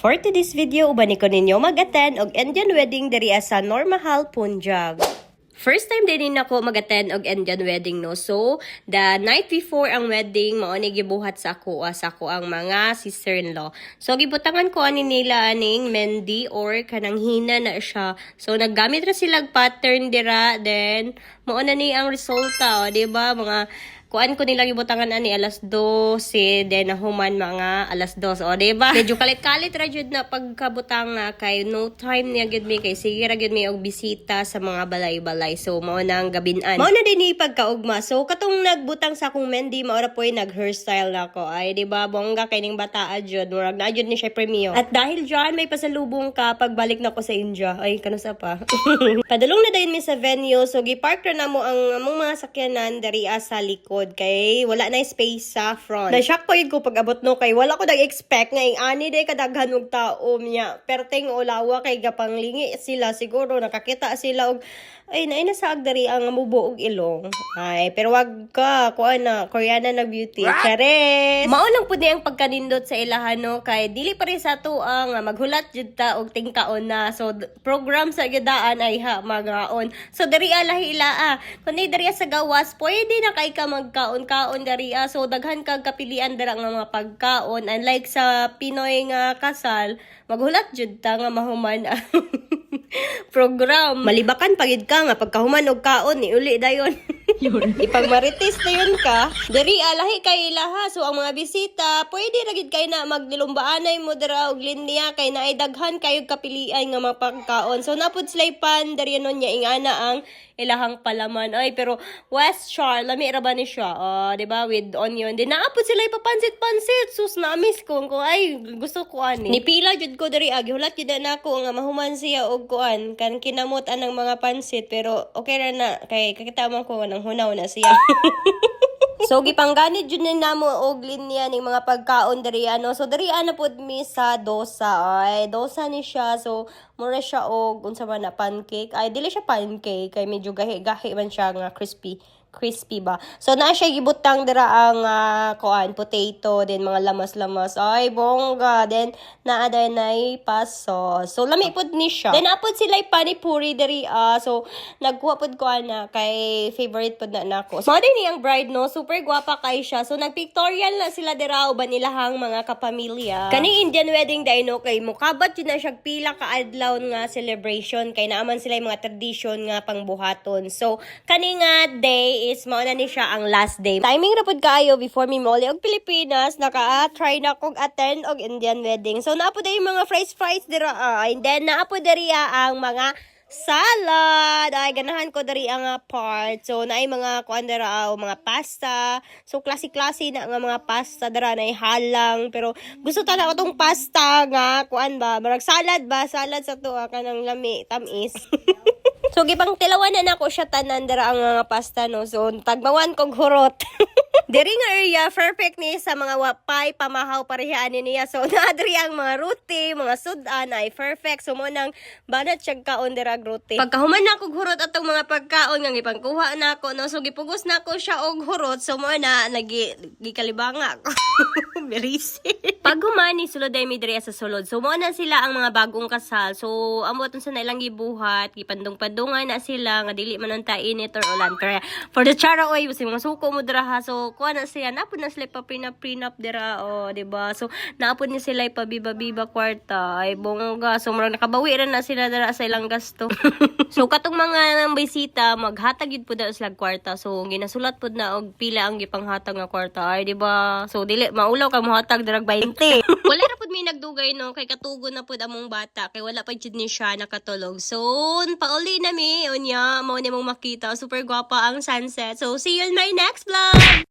For today's video, ubani ko ninyo mag-attend og Indian wedding diri sa Normahal, Punjab. First time din ako mag-attend og Indian wedding, no. So, the night before ang wedding, mao ni gibuhat sa ako ang mga sister-in-law. So, gibutangan ko ani nila aning mendi or kanang hina na siya. So, naggamit ra sila pattern dira, then mao na ni ang resulta, di ba? Mga kuan ko nila gibutangan ani alas 12, then nahuman mga alas 2. O, diba? Medyo kalit-kalit ra jud na pagkabutang nga kay no time niya gid mi kay sige ra gid mi og bisita sa mga balay-balay. So mao nang gabinan. Mao na din ni pagkaugma. So katong nagbutang sa akong mendi mao ra poy nag-hairstyle na ko. Ay diba bongga kay ning bata jud, murag na jud ni siya premium. At dahil diyan may pasalubong ka pagbalik na ko sa India. Ay kanusa pa. Padulong na dayon mi sa venue. So gipark ra na mo ang among mga sakyanan diri sa likod kay wala na space sa front. Na-shock ko yun ko pag-abot no kay wala ko nag-expect nga yung ani day kadaghan og tao niya. Perteng olawa kay gapanglingi sila siguro nakakita sila og ay naina sa agdari ang mubo og ilong. Ay pero wag ka kuan na Koreana na beauty. Chares. Mao lang pud ang pagkanindot sa ilahan no kay dili pa rin sa to ang maghulat jud ta og tingkaon na. So program sa gidaan ay ha magaon. So diri lahi ila kundi diri sa gawas pwede na kay ka magkaon-kaon diri so daghan kag kapilian dira nga mga pagkaon unlike sa Pinoy nga kasal maghulat jud ta nga mahuman ang program. Malibakan pagid ka nga pagkahuman og kaon ni uli dayon. Ipagmarites na yun ka. Diri alahi kay ilaha. So ang mga bisita, pwede ra gid kay na maglilumbaanay mo dira og linya kay naay daghan kayo kapilian nga mga pagkaon. So napud sila'y pan diri nun nya ingana ang ilahang palaman. Ay pero West Char lami ra ba ni siya? Di ba with onion. Di naapod sila'y papansit-pansit. Sus na-miss ko ay gusto ko ani. Nipila jud ko diri gihulat jud na ako nga mahuman siya og kuan kan kinamot anang mga pansit pero okay ra na kay kakita man ko nang hunaw na siya. So gipangganit jud ni namo og linya ning mga pagkaon diri so diri pod mi sa dosa. Ay dosa ni siya so mura siya og unsa man na pancake. Ay dili siya pancake kay medyo gahi-gahi man siya nga crispy ba. So na siya gibutang dira ang kuan potato then mga lamas-lamas. Ay bongga then naa nay paso. So lami pod ni siya. Then apod sila panipuri diri so nagkuha pod ko na kay favorite pod na nako. So din ni ang bride no super gwapa kay siya. So nagpictorial na sila dira uban nilahang mga kapamilya. Kani Indian wedding day no kay mukabat yun na siya pila ka adlaw nga celebration kay naaman sila mga tradition nga pangbuhaton. So kani nga day is mao na ni siya ang last day. Timing ra pud kaayo before mi moli og Pilipinas naka-try na kog attend og Indian wedding. So naapod ay mga fries dira and then naapod diri ang mga salad. Ay ganahan ko diri ang part. So naay mga kuan dira mga pasta. So klase-klase na nga mga pasta dira naay halang pero gusto ta na ko tong pasta nga kuan ba marag salad sa to kanang lami tamis. So gibang tilawan na nako siya tanan dira ang mga pasta no. So tagmawan kog hurot. Diri nga area perfect ni sa mga wapay pamahaw parehaan niya. So naadri ang mga ruti, mga sudan ay perfect. So mo nang banat siya kaon dira ruti. Pagkahuman na kog hurot atong mga pagkaon nga gipangkuha nako no. So gipugos nako siya og hurot. So mo na gikalibanga ko. Berisi. Pag humani sulod ay mi diri sa sulod. So mo na sila ang mga bagong kasal. So amot sa nailang gibuhat, gipandong-pandungan na sila nga dili man ta init or ulan. Kaya for the chara oy si mga suko mo dira ha. So kuha na siya napod na sila pa prenup dira diba? So naapod ni sila ipabiba-biba kwarta ay bongga. So murag nakabawi ra na sila dira sa ilang gasto. So katong mga bisita maghatag gid pud sila kwarta. So ginasulat pud na og pila ang gipanghatag nga kwarta ay diba? So dili maulaw ka mohatag dira 20. Wala na pud mi nagdugay no kay katugon na pud among bata kay wala pa jud ni siya nakatulog. So pauli na mi unya mao ni mong makita super gwapa ang sunset. So see you in my next vlog.